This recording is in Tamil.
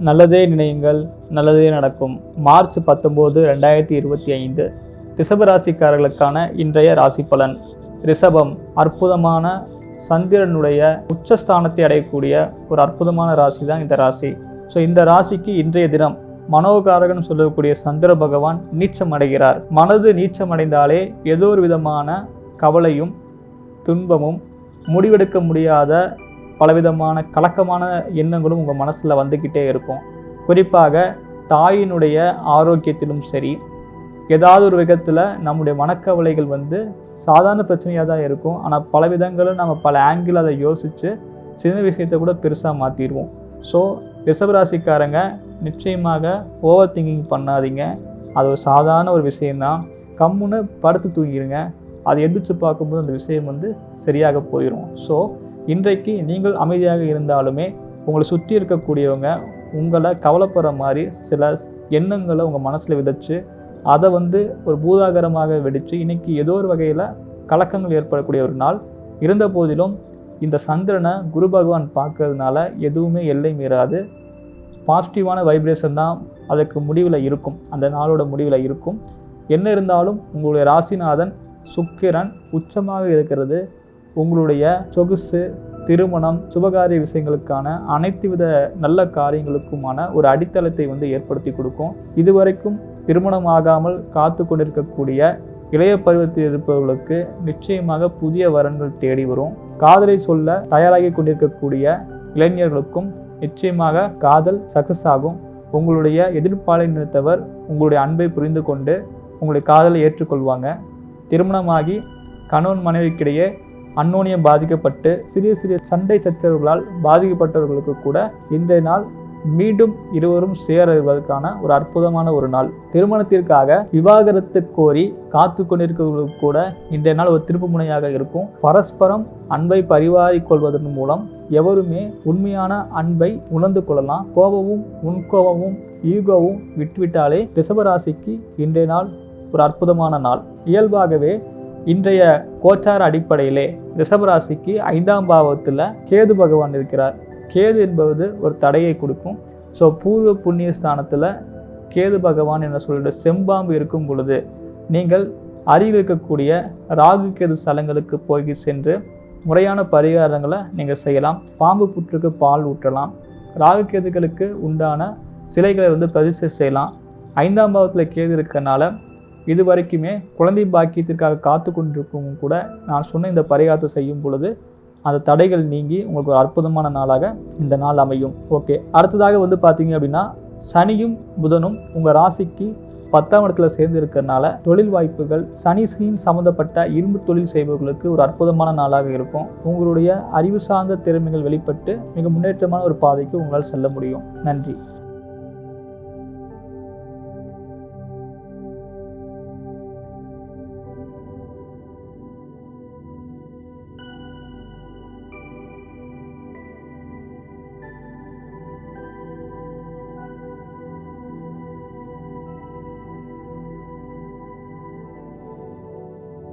நல்லதே நினையுங்கள், நல்லதே நடக்கும். மார்ச் 19, 2025 ரிஷபராசிக்காரர்களுக்கான இன்றைய ராசி பலன். ரிஷபம் அற்புதமான சந்திரனுடைய உச்சஸ்தானத்தை அடையக்கூடிய ஒரு அற்புதமான ராசி தான் இந்த ராசி. ஸோ இந்த ராசிக்கு இன்றைய தினம் மனோகாரகன் சொல்லக்கூடிய சந்திர பகவான் நீச்சம் அடைகிறார். மனது நீச்சம் அடைந்தாலே ஏதோ ஒரு விதமான கவலையும் துன்பமும் முடிவெடுக்க முடியாத பலவிதமான கலக்கமான எண்ணங்களும் உங்கள் மனசில் வந்துக்கிட்டே இருக்கும். குறிப்பாக தாயினுடைய ஆரோக்கியத்திலும் சரி, ஏதாவது ஒரு விதத்தில் நம்முடைய மனக்கவலைகள் சாதாரண பிரச்சனையாக தான் இருக்கும். ஆனால் பல விதங்களும் நம்ம பல ஆங்கிள் அதை யோசித்து சின்ன விஷயத்தை கூட பெருசாக மாற்றிடுவோம். ஸோ ரிஷபராசிக்காரங்க நிச்சயமாக ஓவர் திங்கிங் பண்ணாதீங்க. அது ஒரு சாதாரண ஒரு விஷயந்தான். கம்முன்னு படுத்து தூங்கிடுங்க. அதை எதிர்த்து பார்க்கும்போது அந்த விஷயம் சரியாக போயிடும். ஸோ இன்றைக்கு நீங்கள் அமைதியாக இருந்தாலுமே உங்களை சுற்றி இருக்கக்கூடியவங்க உங்களை கவலைப்படுற மாதிரி சில எண்ணங்களை உங்கள் மனசில் விதைச்சு அதை ஒரு பூதாகரமாக வெடித்து இன்றைக்கி ஏதோ ஒரு வகையில் கலக்கங்கள் ஏற்படக்கூடிய ஒரு நாள். இருந்த போதிலும் இந்த சந்திரனை குரு பகவான் பார்க்கறதுனால எதுவுமே எல்லை மீறாது. பாசிட்டிவான வைப்ரேஷன் தான் அதுக்கு முடிவில் இருக்கும், அந்த நாளோட முடிவில் இருக்கும். என்ன இருந்தாலும் உங்களுடைய ராசிநாதன் சுக்கிரன் உச்சமாக இருக்கிறது உங்களுடைய சொகுசு, திருமணம், சுபகாரிய விஷயங்களுக்கான அனைத்து வித நல்ல காரியங்களுக்குமான ஒரு அடித்தளத்தை ஏற்படுத்தி கொடுக்கும். இதுவரைக்கும் திருமணம் ஆகாமல் காத்து கொண்டிருக்கக்கூடிய இளைய பருவத்தில் இருப்பவர்களுக்கு நிச்சயமாக புதிய வரன்கள் தேடி வரும். காதலை சொல்ல தயாராகி கொண்டிருக்கக்கூடிய இளைஞர்களுக்கும் நிச்சயமாக காதல் சக்சஸ் ஆகும். உங்களுடைய எதிர்ப்பாளினத்தவர் உங்களுடைய அன்பை புரிந்து கொண்டு உங்களுடைய காதலை ஏற்றுக்கொள்வாங்க. திருமணமாகி கணவன் மனைவிக்கிடையே அந்யோன்யம் பாதிக்கப்பட்டு சிறிய சிறிய சண்டை சச்சரவுகளால் பாதிக்கப்பட்டவர்களுக்கு கூட இன்றைய நாள் மீண்டும் இருவரும் சேருவதற்கான ஒரு அற்புதமான ஒரு நாள். திருமணத்திற்காக விவாகரத்து கோரி காத்து கொண்டிருக்கிறவர்களுக்கு கூட இன்றைய நாள் ஒரு திருப்பு முனையாக இருக்கும். பரஸ்பரம் அன்பை பரிமாறிக்கொள்வதன் மூலம் எவருமே உண்மையான அன்பை உணர்ந்து கொள்ளலாம். கோபமும் முன்கோபமும் ஈகோவும் விட்டுவிட்டாலே ரிஷபராசிக்கு இன்றைய நாள் ஒரு அற்புதமான நாள். இயல்பாகவே இன்றைய கோச்சார அடிப்படையிலே ரிஷபராசிக்கு 5ஆம் பாவத்தில் கேது பகவான் இருக்கிறார். கேது என்பது ஒரு தடையை கொடுக்கும். ஸோ பூர்வ புண்ணிய ஸ்தானத்தில் கேது பகவான் என்ன சொல்லிட்டு செம்பாம்பு இருக்கும் பொழுது நீங்கள் அருகில் இருக்கக்கூடிய ராகு கேது ஸ்தலங்களுக்கு போய் சென்று முறையான பரிகாரங்களை நீங்கள் செய்யலாம். பாம்பு புற்றுக்கு பால் ஊற்றலாம். ராகு கேதுகளுக்கு உண்டான சிலைகளை பிரதிஷ்டை செய்யலாம். 5ஆம் பாவத்தில் கேது இருக்கிறனால இது வரைக்குமே குழந்தை பாக்கியத்திற்காக காத்து கொண்டிருக்கவங்க கூட நான் சொன்ன இந்த பரிகாரத்தை செய்யும் பொழுது அந்த தடைகள் நீங்கி உங்களுக்கு ஒரு அற்புதமான நாளாக இந்த நாள் அமையும். ஓகே, அடுத்ததாக பார்த்தீங்க அப்படின்னா சனியும் புதனும் உங்கள் ராசிக்கு 10ஆம் இடத்துல சேர்ந்து இருக்கிறதுனால தொழில் வாய்ப்புகள், சனியின் சம்மந்தப்பட்ட இரும்பு தொழில் செய்பவர்களுக்கு ஒரு அற்புதமான நாளாக இருக்கும். உங்களுடைய அறிவு சார்ந்த திறமைகள் வெளிப்பட்டு மிக முன்னேற்றமான ஒரு பாதைக்கு உங்களால் செல்ல முடியும். நன்றி.